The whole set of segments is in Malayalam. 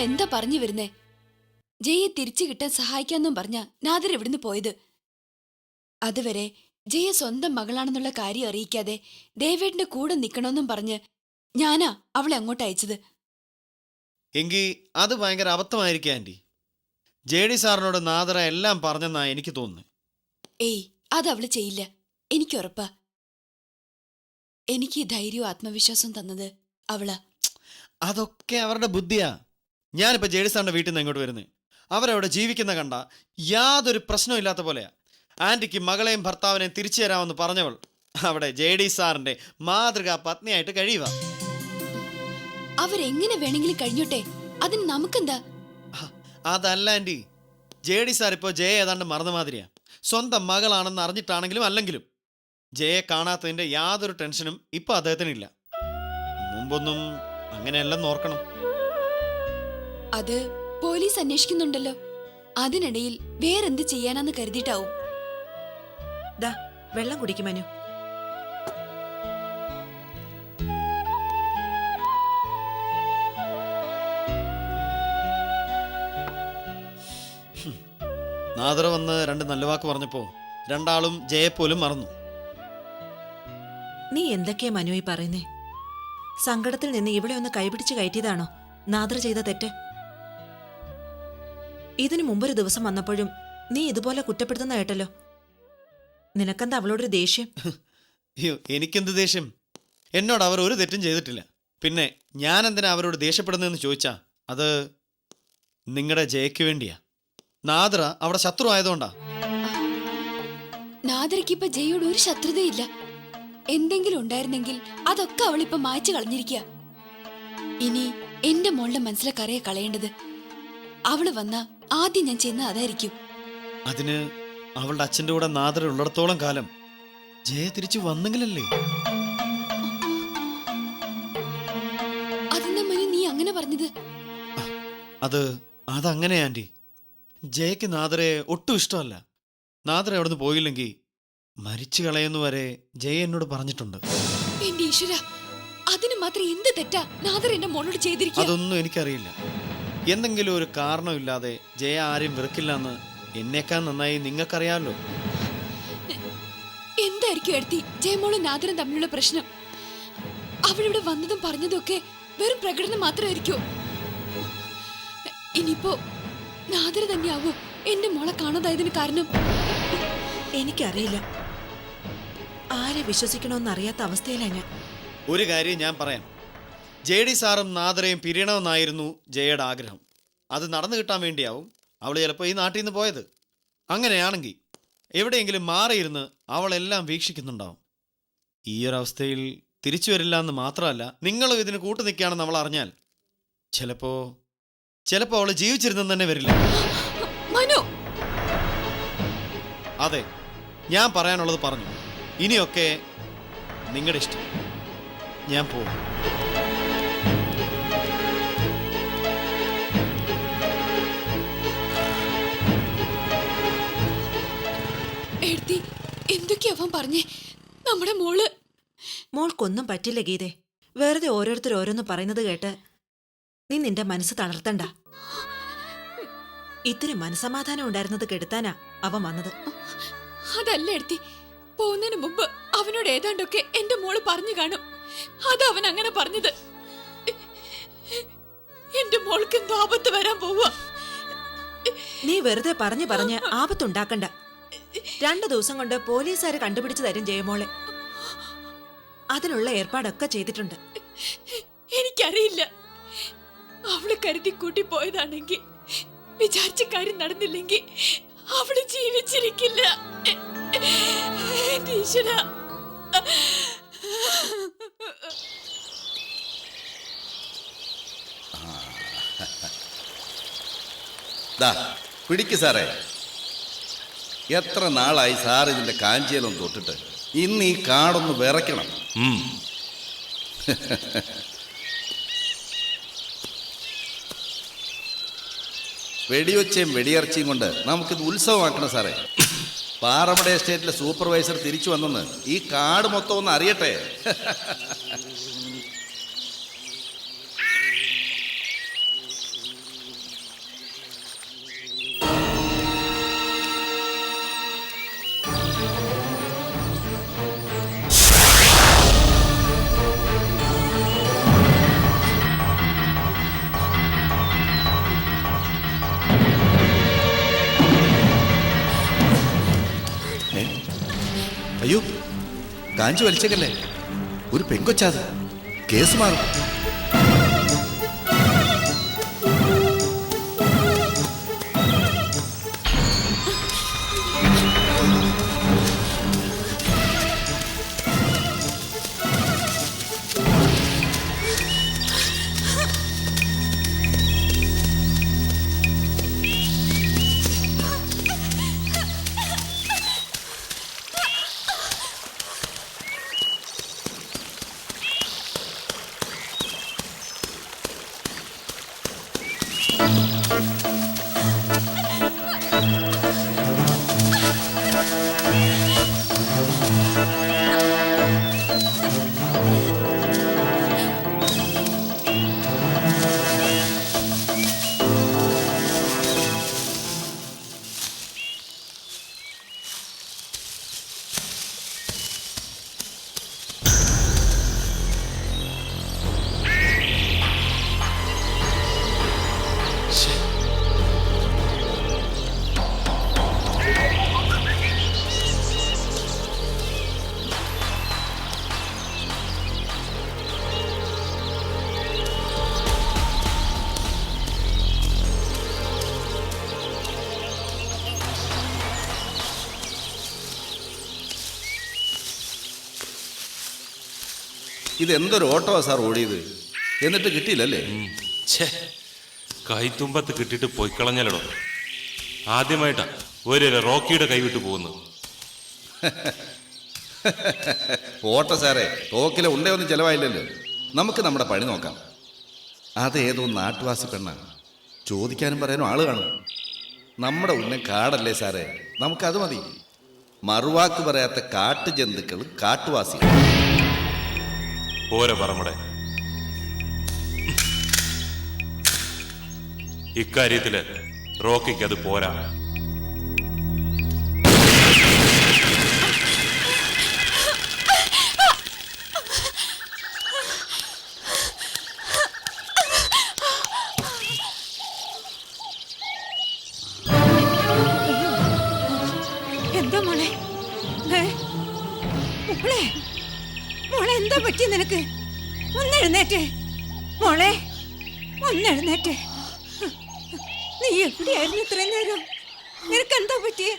എന്താ പറഞ്ഞു വരുന്നേ? ജയെ തിരിച്ചു കിട്ടാൻ സഹായിക്കാന്നും പറഞ്ഞ നാദർ എവിടുന്ന് പോയത്? അതുവരെ ജയ സ്വന്തം മകളാണെന്നുള്ള കാര്യം അറിയിക്കാതെ ദേവേട്ടന്റെ കൂടെ നിക്കണമെന്നും പറഞ്ഞ് ഞാനാ അവളെ അങ്ങോട്ട് അയച്ചത്. എങ്കിൽ അത് ഭയങ്കര അബദ്ധമായിരിക്കും ആൻറ്റി. JD സാറിനോട് നാദറ എല്ലാം പറഞ്ഞെന്നാ എനിക്ക് തോന്നുന്നു. ഏയ്, അതവള് ചെയ്യില്ല, എനിക്കുറപ്പാ. എനിക്ക് ധൈര്യവും ആത്മവിശ്വാസം തന്നത് അവളാ. അതൊക്കെ അവരുടെ ബുദ്ധിയാ. ഞാനിപ്പോൾ JD സാറിൻ്റെ വീട്ടിൽ നിന്ന് ഇങ്ങോട്ട് വരുന്നത് അവരവിടെ ജീവിക്കുന്ന കണ്ട യാതൊരു പ്രശ്നവും ഇല്ലാത്ത പോലെയാ. ആൻറ്റിക്ക് മകളെയും ഭർത്താവിനെയും തിരിച്ചു തരാമെന്ന് പറഞ്ഞവൾ അവിടെ JD സാറിൻ്റെ മാതൃകാ പത്നിയായിട്ട് കഴിയുക. അവരെങ്ങനെ വേണമെങ്കിലും കഴിഞ്ഞോട്ടെ, അതിന് നമുക്കെന്താ? അതല്ല ആൻറ്റി, JD സാർ ഇപ്പോൾ ജയ ഏതാണ്ട് മറന്ന മാതിരിയാ. സ്വന്തം മകളാണെന്ന് അറിഞ്ഞിട്ടാണെങ്കിലും അല്ലെങ്കിലും ജയെ കാണാത്തതിൻ്റെ യാതൊരു ടെൻഷനും ഇപ്പം അദ്ദേഹത്തിനില്ല. മുമ്പൊന്നും അങ്ങനെയല്ലെന്ന് ഓർക്കണം. അത് പോലീസ് അന്വേഷിക്കുന്നുണ്ടല്ലോ, അതിനിടയിൽ വേറെന്ത് ചെയ്യാനാന്ന് കരുതിയിട്ടാവും. ദാ വെള്ളം കുടിക്കും മനു. നാദറ വന്ന് രണ്ട് നല്ല വാക്ക് പറഞ്ഞപ്പോൾ രണ്ടാളും ജയെപ്പോലും മറന്നു. നീ എന്തൊക്കെയാ മനു ഈ പറയുന്നേ? സങ്കടത്തിൽ നിന്ന് ഇവിടെ ഒന്ന് കൈപിടിച്ച് കയറ്റിയതാണോ നാദർ ചെയ്ത തെറ്റ്? ഇതിനു മുമ്പൊരു ദിവസം വന്നപ്പോഴും നീ ഇതുപോലെ കുറ്റപ്പെടുത്തുന്ന കേട്ടല്ലോ. നിനക്കെന്താ അവളോടൊരു ദേഷ്യം? അയ്യോ, എനിക്കെന്ത് ദേഷ്യം? എന്നോട് അവർ ഒരു തെറ്റും ചെയ്തിട്ടില്ല. പിന്നെ ഞാൻ എന്തിനാ അവരോട് ദേഷ്യപ്പെടുന്നതെന്ന് ചോദിച്ചാ അത് നിങ്ങളുടെ ജയയ്ക്ക് വേണ്ടിയാ. നാദറ അവിടെ ശത്രു ആയതുകൊണ്ടാ. നാദരയ്ക്ക് ഇപ്പൊ ജയോട് ഒരു ശത്രുതയില്ല. എന്തെങ്കിലും ഉണ്ടായിരുന്നെങ്കിൽ അതൊക്കെ അവളിപ്പൊ മായ്ച്ചു കളഞ്ഞിരിക്കുക. ഇനി എന്റെ മോളുടെ മനസ്സിലെ കറയെ കളയേണ്ടത്. അവള് വന്ന ആദ്യം ഞാൻ ചെയ്യുന്ന അതായിരിക്കും. അതിന് അവളുടെ അച്ഛൻ്റെ കൂടെ നാദറ ഉള്ളിടത്തോളം കാലം ജയ തിരിച്ചു വന്നെങ്കിലല്ലേ? അതെന്നാ മനു നീ അങ്ങനെ പറഞ്ഞത്? അതങ്ങനെ ആൻറ്റി. ജയക്ക് നാദറയെ ഒട്ടും ഇഷ്ടമല്ല. നാദറ അവിടുന്ന് പോയില്ലെങ്കിൽ മരിച്ചു കളയുന്നു വരെ ജയ എന്നോട് പറഞ്ഞിട്ടുണ്ട്. എന്റെ ഈശ്വര, അതിന് മാത്രം എന്ത് തെറ്റാ നാദർ എന്റെ മോളോട് ചെയ്തിരിക്കുക? അതൊന്നും എനിക്കറിയില്ല. എന്തെങ്കിലും ഒരു കാരണമില്ലാതെ ജയ ആരെയും വെറുക്കില്ലെന്ന് എന്നേക്കാൾ നന്നായി നിങ്ങൾക്കറിയാമല്ലോ. എന്തായിരിക്കും എടുത്തി ജയമോളും നാദറും തമ്മിലുള്ള പ്രശ്നം? അവളിവിടെ വന്നതും പറഞ്ഞതും ഒക്കെ വെറും പ്രകടനം മാത്രമായിരിക്കോ? ഇനിയിപ്പോ നാദർ തന്നെയാവോ എന്റെ മോളെ കാണാതായതിന് കാരണം? എനിക്കറിയില്ല. ആരെ വിശ്വസിക്കണമെന്ന് അറിയാത്ത അവസ്ഥയിലാ ഞാൻ. ഒരു കാര്യം ഞാൻ പറയാം. JD സാറും നാദറയും പിരിയണമെന്നായിരുന്നു ജയയുടെ ആഗ്രഹം. അത് നടന്നു കിട്ടാൻ വേണ്ടിയാവും അവൾ ചിലപ്പോൾ ഈ നാട്ടിൽ നിന്ന് പോയത്. അങ്ങനെയാണെങ്കിൽ എവിടെയെങ്കിലും മാറിയിരുന്ന് അവളെല്ലാം വീക്ഷിക്കുന്നുണ്ടാവും. ഈ ഒരവസ്ഥയിൽ തിരിച്ചു വരില്ല എന്ന് മാത്രമല്ല, നിങ്ങളും ഇതിന് കൂട്ടു നിൽക്കുകയാണെന്ന് അവൾ അറിഞ്ഞാൽ ചിലപ്പോൾ അവൾ ജീവിച്ചിരുന്നെന്ന് തന്നെ വരില്ല. അതെ, ഞാൻ പറയാനുള്ളത് പറഞ്ഞു. ഇനിയൊക്കെ നിങ്ങളുടെ ഇഷ്ടം. ഞാൻ പോകും. എന്തൊക്കെയാ അവൻ പറഞ്ഞേ? നമ്മുടെ മോൾക്കൊന്നും പറ്റില്ല ഗീതേ. വെറുതെ ഓരോരുത്തർ ഓരോന്ന് പറയുന്നത് കേട്ട് നീ നിന്റെ മനസ്സ് തളർത്തണ്ട. ഇത്തിരി മനസമാധാനം ഉണ്ടായിരുന്നത് കെടുത്താനാ അവൻ വന്നത്. അതല്ല എടുത്തി, പോകുന്നതിന് മുമ്പ് അവനോട് ഏതാണ്ടൊക്കെ എന്റെ മോള് പറഞ്ഞു കാണും. അത് അവൻ അങ്ങനെ പറഞ്ഞത്. എന്റെ മോൾക്ക് എന്തോ ആപത്ത് വരാൻ പോവുക. നീ വെറുതെ പറഞ്ഞ് ആപത്തുണ്ടാക്കണ്ട. 2 ദിവസം കൊണ്ട് പോലീസുകാരെ കണ്ടുപിടിച്ചു തരും ജയമോളെ. അതിനുള്ള ഏർപ്പാടൊക്കെ ചെയ്തിട്ടുണ്ട്. എനിക്കറിയില്ല, അവള് കരുതി കൂട്ടി പോയതാണെങ്കിൽ വിചാരിച്ച കാര്യം നടന്നില്ലെങ്കിൽ അവള് ജീവിച്ചിരിക്കില്ല. പിടിക്ക് സാറേ. എത്ര നാളായി സാർ ഇതിന്റെ കാഞ്ചിയിലൊന്ന് തൊട്ടിട്ട്. ഇന്ന് ഈ കാടൊന്ന് വിറയ്ക്കണം. വെടിയൊച്ചയും വെടിയിറച്ചിയും കൊണ്ട് നമുക്കിത് ഉത്സവമാക്കണം സാറേ. പാറമട എസ്റ്റേറ്റിലെ സൂപ്പർവൈസർ തിരിച്ചു വന്നെന്ന് ഈ കാട് മൊത്തം ഒന്ന് അറിയട്ടെ. അയ്യോ, കാഞ്ചു വലിച്ചേക്കല്ലേ, ഒരു പെങ്കൊച്ചാത്, കേസ് മാറും. ഇതെന്തൊരു ഓട്ടമാ സാർ ഓടിയത്, എന്നിട്ട് കിട്ടിയില്ലല്ലേ? ഛേ, കൈത്തുമ്പത്ത് കിട്ടിയിട്ട് പൊയ്ക്കളഞ്ഞല്ലോ. ആദ്യമായിട്ടാ ഒരു റോക്കിയുടെ കൈവിട്ട് പോകുന്നത്. ഓട്ട സാറേ, തോക്കിലെ ഉണ്ടയൊന്നും ചെലവായില്ലല്ലോ. നമുക്ക് നമ്മുടെ പണി നോക്കാം. അതേതോ നാട്ടുവാസി പെണ്ണാണ്, ചോദിക്കാനും പറയാനും ആള് കാണും. നമ്മുടെ ഉന്നം കാടല്ലേ സാറേ, നമുക്കത് മതി. മറുവാക്ക് പറയാത്ത കാട്ടുജന്തുക്കൾ കാട്ടുവാസി. പോരെ പറമ്പടെ, ഇക്കാര്യത്തില് റോക്കിക്ക് അത് പോരാ. എന്താ മോളെ? മോളെ, മോളെ എന്താ പറ്റി നിനക്ക്? ഒന്നെഴുന്നേറ്റേ മോളെ, ഒന്നെഴുന്നേറ്റേ. നീ എവിടെയായിരുന്നു ഇത്രയും നേരം? നിനക്ക് എന്താ പറ്റിയേ?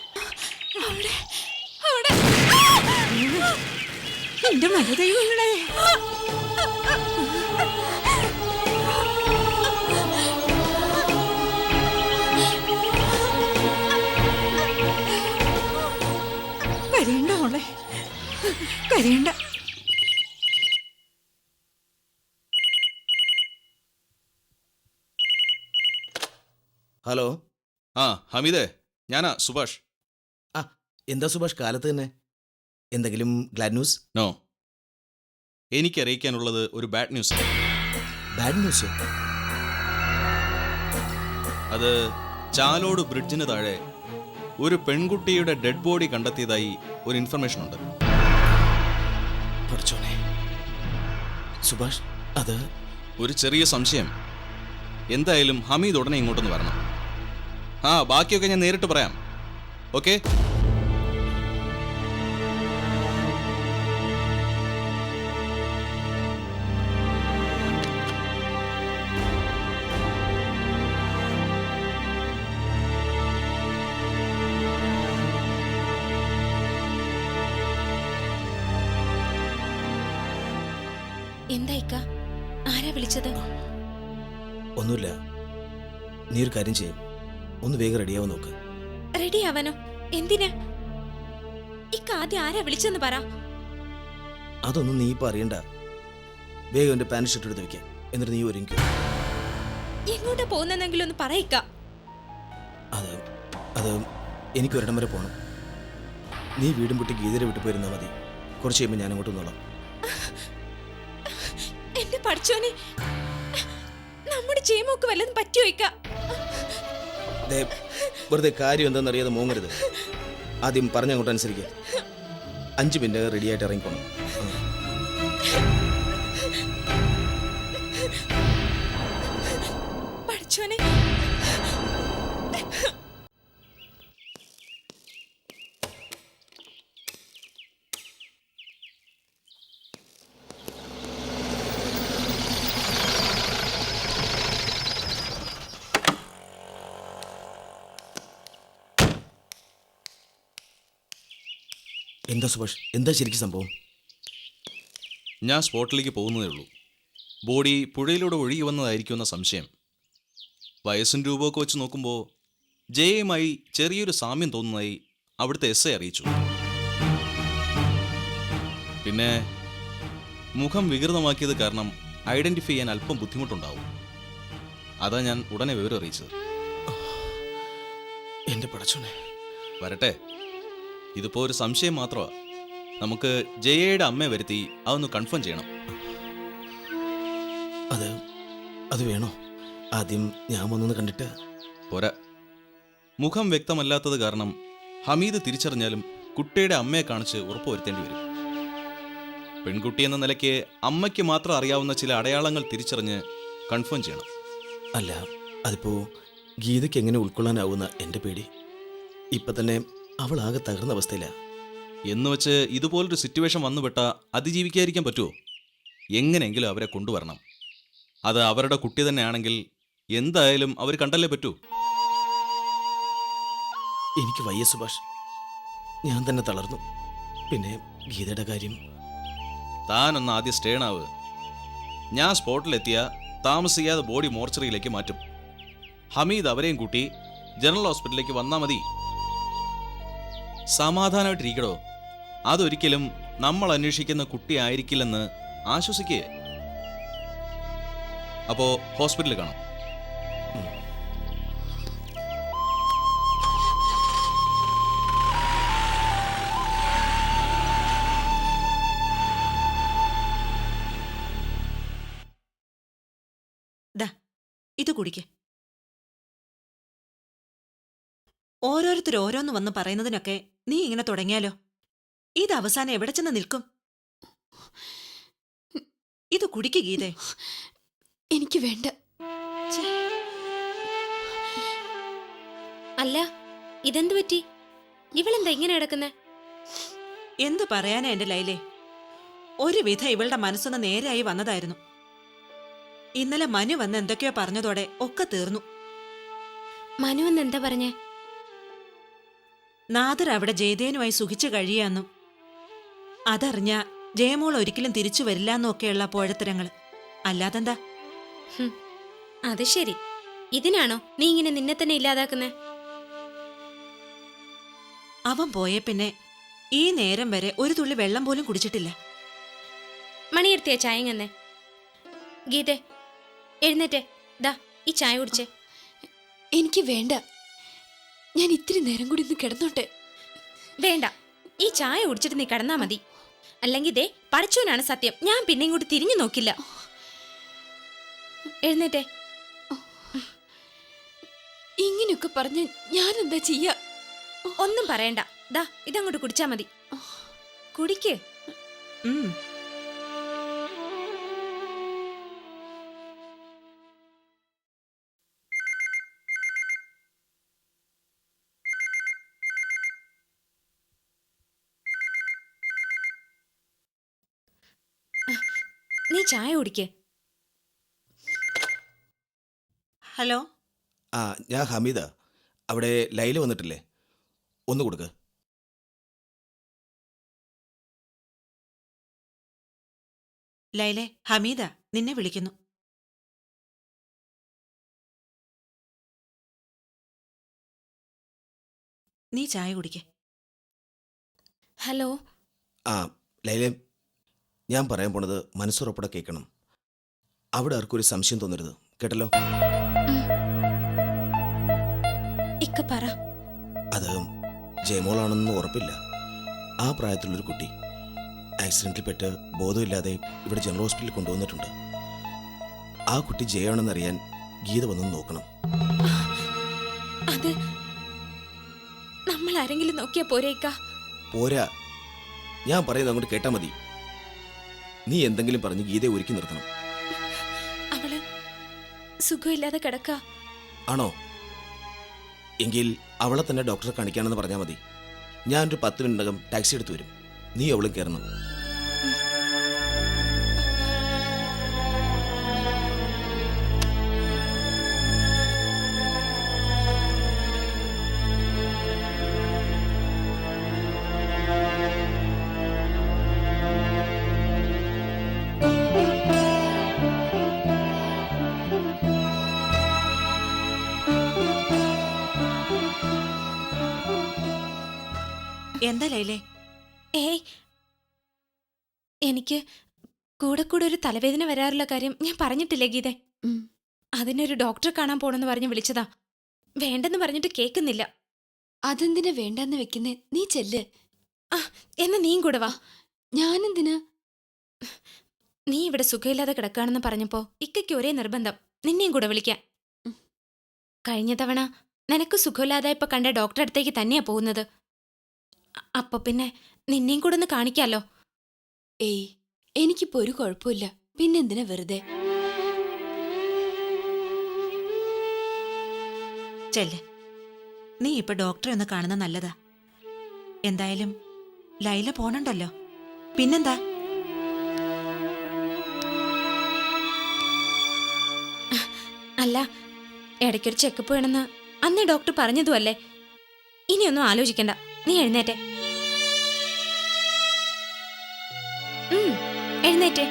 എന്റെ മനദൈവങ്ങളെ, കരയണ്ട മോളെ, കരയണ്ട. ഹലോ. ആ ഹമീദേ, ഞാനാ സുഭാഷ്. ആ, എന്താ സുഭാഷ് കാലത്ത് തന്നെ? എന്തെങ്കിലും ഗ്ലാഡ് ന്യൂസ്? നോ, എനിക്ക് അറിയിക്കാനുള്ളത് ഒരു ബാഡ് ന്യൂസ്. Bad news? അത് ചാലോട് ബ്രിഡ്ജിന് താഴെ ഒരു പെൺകുട്ടിയുടെ ഡെഡ് ബോഡി കണ്ടെത്തിയതായി ഒരു ഇൻഫർമേഷൻ ഉണ്ട്. പഠിച്ചോനെ സുഭാഷ്, അത് ഒരു ചെറിയ സംശയം. എന്തായാലും ഹമീദ് ഉടനെ ഇങ്ങോട്ടൊന്ന് വരണം. ആ, ബാക്കിയൊക്കെ ഞാൻ നേരിട്ട് പറയാം. ഓക്കെ? എന്താ ഇക്ക? ആരാ വിളിച്ചത്? ഒന്നുമില്ല. നീ ഒരു കാര്യം ചെയ്യും, ഒന്ന് വേഗം റെഡിയാവാൻ നോക്ക്. റെഡി ആവാനോ? എന്തിനാ? ഇക്ക ആദ്യം ആരാ വിളിച്ചെന്ന് പറ. അതൊന്നും നീ ഇപ്പൊ അറിയണ്ട. വേഗം എന്റെ പാന്റ് ഷർട്ട് എടുത്ത് വെക്കാം, എന്നിട്ട് നീ ഒരുങ്ങിക്കോ. എങ്ങോട്ടാ പോകുന്നെങ്കിലും ഒന്ന് പറയിക്ക. അത് എനിക്ക് ഒരിടം വരെ പോകണം. നീ വീടും വിട്ട് ഗീതരെ വിട്ടു പോയിരുന്നാ മതി. കുറച്ച് കഴിയുമ്പോൾ ഞാൻ അങ്ങോട്ട് വന്നോളാം. എന്റെ പഠിച്ചോനെ, നമ്മുടെ ചേമോക്ക് വല്ലതും പറ്റിയോ ഇക്ക? വെറുതെ കാര്യം എന്താണെന്ന് അറിയാതെ മോങ്ങരുത്. ആദ്യം പറഞ്ഞങ്ങോട്ട് അനുസരിക്കുക. 5 മിനിറ്റ് റെഡിയായിട്ട് ഇറങ്ങിപ്പോണം. പഠിച്ചോനെ, എന്താ സുഭാഷ്, എന്താ ശരിക്കും സംഭവം? ഞാൻ സ്പോട്ടിലേക്ക് പോകുന്നതേ ഉള്ളൂ. ബോഡി പുഴയിലൂടെ ഒഴുകി വന്നതായിരിക്കുമെന്ന സംശയം. വയസ്സും രൂപമൊക്കെ വെച്ച് നോക്കുമ്പോൾ ജയയുമായി ചെറിയൊരു സാമ്യം തോന്നുന്നതായി അവിടുത്തെ എസ് ഐ അറിയിച്ചു. പിന്നെ മുഖം വികൃതമാക്കിയത് കാരണം ഐഡന്റിഫൈ ചെയ്യാൻ അല്പം ബുദ്ധിമുട്ടുണ്ടാവും. അതാ ഞാൻ ഉടനെ വിവരം അറിയിച്ചത്. എന്റെ പടച്ചോനെ. വരട്ടെ, ഇതിപ്പോ ഒരു സംശയം മാത്രമാ. നമുക്ക് ജയയുടെ അമ്മയെ വരുത്തി അതൊന്ന് കൺഫേം ചെയ്യണം. അത് വേണോ? ആദ്യം ഞാൻ വന്നൊന്ന് കണ്ടിട്ട്. പോരാ, മുഖം വ്യക്തമല്ലാത്തത് കാരണം ഹമീദ് തിരിച്ചറിഞ്ഞാലും കുട്ടിയുടെ അമ്മയെ കാണിച്ച് ഉറപ്പുവരുത്തേണ്ടി വരും. പെൺകുട്ടി എന്ന നിലയ്ക്ക് അമ്മയ്ക്ക് മാത്രം അറിയാവുന്ന ചില അടയാളങ്ങൾ തിരിച്ചറിഞ്ഞ് കൺഫേം ചെയ്യണം. അല്ല, അതിപ്പോ ഗീതയ്ക്ക് എങ്ങനെ ഉൾക്കൊള്ളാനാവുന്ന എൻ്റെ പേടി. ഇപ്പൊ തന്നെ അവൾ ആകെ തകർന്ന അവസ്ഥയിലാ. എന്ന് വെച്ച് ഇതുപോലൊരു സിറ്റുവേഷൻ വന്നുപെട്ടാൽ അതിജീവിക്കാതിരിക്കാൻ പറ്റുമോ? എങ്ങനെയെങ്കിലും അവരെ കൊണ്ടുവരണം. അത് അവരുടെ കുട്ടി തന്നെയാണെങ്കിൽ എന്തായാലും അവർ കണ്ടല്ലേ പറ്റൂ. എനിക്ക് വയ്യ സുഭാഷ്, ഞാൻ തന്നെ തളർന്നു. പിന്നെ ഗീതയുടെ കാര്യം. താനൊന്ന് ആദ്യം സ്റ്റേണാവ്. ഞാൻ സ്പോട്ടിലെത്തിയ താമസിയാതെ ബോഡി മോർച്ചറിയിലേക്ക് മാറ്റും. ഹമീദ് അവരെയും കൂട്ടി ജനറൽ ഹോസ്പിറ്റലിലേക്ക് വന്നാൽ മതി. സമാധാനമായിട്ടിരിക്കടോ. അതൊരിക്കലും നമ്മൾ അന്വേഷിക്കുന്ന കുട്ടി ആയിരിക്കില്ലെന്ന് ആശ്വസിക്കേ. അപ്പോ ഹോസ്പിറ്റലിൽ കാണാം. ദാ ഇത് കുടിക്ക്. ഓരോരുത്തർ ഓരോന്ന് വന്ന് പറയുന്നതിനൊക്കെ നീ ഇങ്ങനെ തുടങ്ങിയാലോ? ഇത് അവസാനം എവിടെ ചെന്ന് നിൽക്കും? ഇത് കുടിക്ക് ഗീതേ. എനിക്ക് വേണ്ട. അല്ല, ഇതെന്തു പറ്റി? ഇവളെന്താ ഇങ്ങനെ കിടക്കുന്നെ? എന്തു പറയാനാ എന്റെ ലൈലേ? ഒരുവിധം ഇവളുടെ മനസ്സൊന്ന് നേരെയായി വന്നതായിരുന്നു. ഇന്നലെ മനു വന്ന് എന്തൊക്കെയോ പറഞ്ഞതോടെ ഒക്കെ തീർന്നു. മനു എന്ന് എന്താ പറഞ്ഞേ? നാദർ അവിടെ ജയദേനുമായി സുഖിച്ചു കഴിയാന്നും അതറിഞ്ഞ ജയമോൾ ഒരിക്കലും തിരിച്ചു വരില്ലെന്നൊക്കെയുള്ള പോഴത്തരങ്ങൾ. അല്ലാതെന്താ? അത് ശരി. ഇതിനാണോ നീ ഇങ്ങനെ നിന്നെ തന്നെ ഇല്ലാതാക്കുന്നേ? അവൻ പോയേ പിന്നെ ഈ നേരം വരെ ഒരു തുള്ളി വെള്ളം പോലും കുടിച്ചിട്ടില്ല. മണിയെടുത്തിയ ചായ തന്നെ. ഗീതേ, എഴുന്നേറ്റേ. ദാ ഈ ചായ കുടിച്ചേ. എനിക്ക് വേണ്ട. ഞാൻ ഇത്തിരി നേരം കൂടി ഒന്ന് കിടന്നോട്ടെ. വേണ്ട, ഈ ചായ കുടിച്ചിട്ട് നീ കിടന്നാ മതി. അല്ലെങ്കിൽ ദേ പഠിച്ചോനാണ് സത്യം, ഞാൻ പിന്നെ ഇങ്ങോട്ട് തിരിഞ്ഞു നോക്കില്ല. എഴുന്നേറ്റേ. ഇങ്ങനെയൊക്കെ പറഞ്ഞ ഞാൻ എന്താ ചെയ്യാ? ഒന്നും പറയണ്ട. ദാ ഇതങ്ങോട്ട് കുടിച്ചാ മതി. കുടിക്ക്. ഉം. നീ ചായ കുടിക്ക്. ഹലോ. ആ, ഞാൻ ഹമീദ. അവിടെ ലൈല വന്നിട്ടില്ലേ? ഒന്ന് കൊടുക്ക്. ലൈലെ, ഹമീദ നിന്നെ വിളിക്കുന്നു. നീ ചായ കുടിക്ക്. ഹലോ. ആ ലൈലെ, ഞാൻ പറയാൻ പോണത് മനസ്സുറപ്പടെ കേൾക്കണം. അവിടെ ആർക്കും ഒരു സംശയം തോന്നരുത്, കേട്ടല്ലോ? ഇക്ക പറ. അത് ജയമോളാണെന്ന് ഉറപ്പില്ല. ആ പ്രായത്തിലുള്ളൊരു കുട്ടി ആക്സിഡന്റിൽപ്പെട്ട് ബോധമില്ലാതെ ഇവിടെ ജനറൽ ഹോസ്പിറ്റലിൽ കൊണ്ടുവന്നിട്ടുണ്ട്. ആ കുട്ടി ജയാണെന്നറിയാൻ ഗീത വന്നു നോക്കണം. അത് നമ്മൾ ആരെങ്കിലും നോക്കിയാ പോരേക്ക? പോരാ, ഞാൻ പറയുന്നത് അങ്ങോട്ട് കേട്ടാ മതി. നീ എന്തെങ്കിലും പറഞ്ഞ് ഗീതയെ ഒരുക്കി നിർത്തണം. അവള് സുഖമില്ലാതെ കിടക്ക. ആണോ? എങ്കിൽ അവളെ തന്നെ ഡോക്ടറെ കാണിക്കാനെന്ന് പറഞ്ഞാൽ മതി. ഞാനൊരു 10 മിനിറ്റിനകം ടാക്സി എടുത്തു വരും. നീ അവളും കയറണം. ലൈലേ? ഏയ്, എനിക്ക് കൂടെ കൂടെ ഒരു തലവേദന വരാറുള്ള കാര്യം ഞാൻ പറഞ്ഞിട്ടില്ലേ ഗീതെ? ഉം. അതിനൊരു ഡോക്ടറെ കാണാൻ പോണെന്ന് പറഞ്ഞ് വിളിച്ചതാ. വേണ്ടെന്ന് പറഞ്ഞിട്ട് കേൾക്കുന്നില്ല. അതെന്തിനാ വേണ്ടെന്ന് വെക്കുന്നേ? നീ ചെല്ല്. എന്നാ നീയും കൂടെ വാ. ഞാനെന്തിനാ? നീ ഇവിടെ സുഖമില്ലാതെ കിടക്കുകയാണെന്ന് പറഞ്ഞപ്പോ ഇക്കയ്ക്ക് ഒരേ നിർബന്ധം, നിന്നെയും കൂടെ വിളിക്കാൻ. കഴിഞ്ഞ തവണ നിനക്ക് സുഖമില്ലാതായപ്പോ കണ്ട ഡോക്ടറെ അടുത്തേക്ക് തന്നെയാ പോകുന്നത്. അപ്പൊ പിന്നെ നിന്നെയും കൂടെ ഒന്ന് കാണിക്കാലോ. ഏയ്, എനിക്കിപ്പോ ഒരു കുഴപ്പമില്ല. പിന്നെന്തിനാ വെറുതെ? ചെല്ല്, നീ ഇപ്പൊ ഡോക്ടറെ ഒന്ന് കാണുന്ന നല്ലതാ. എന്തായാലും ലൈല പോണണ്ടല്ലോ, പിന്നെന്താ? അല്ല, ഇടയ്ക്കൊരു ചെക്കപ്പ് വേണമെന്ന് അന്നേ ഡോക്ടർ പറഞ്ഞതും അല്ലേ? ഇനിയൊന്നും ആലോചിക്കണ്ട, നീ എഴുന്നേറ്റേ. എഴുന്നേറ്റേ.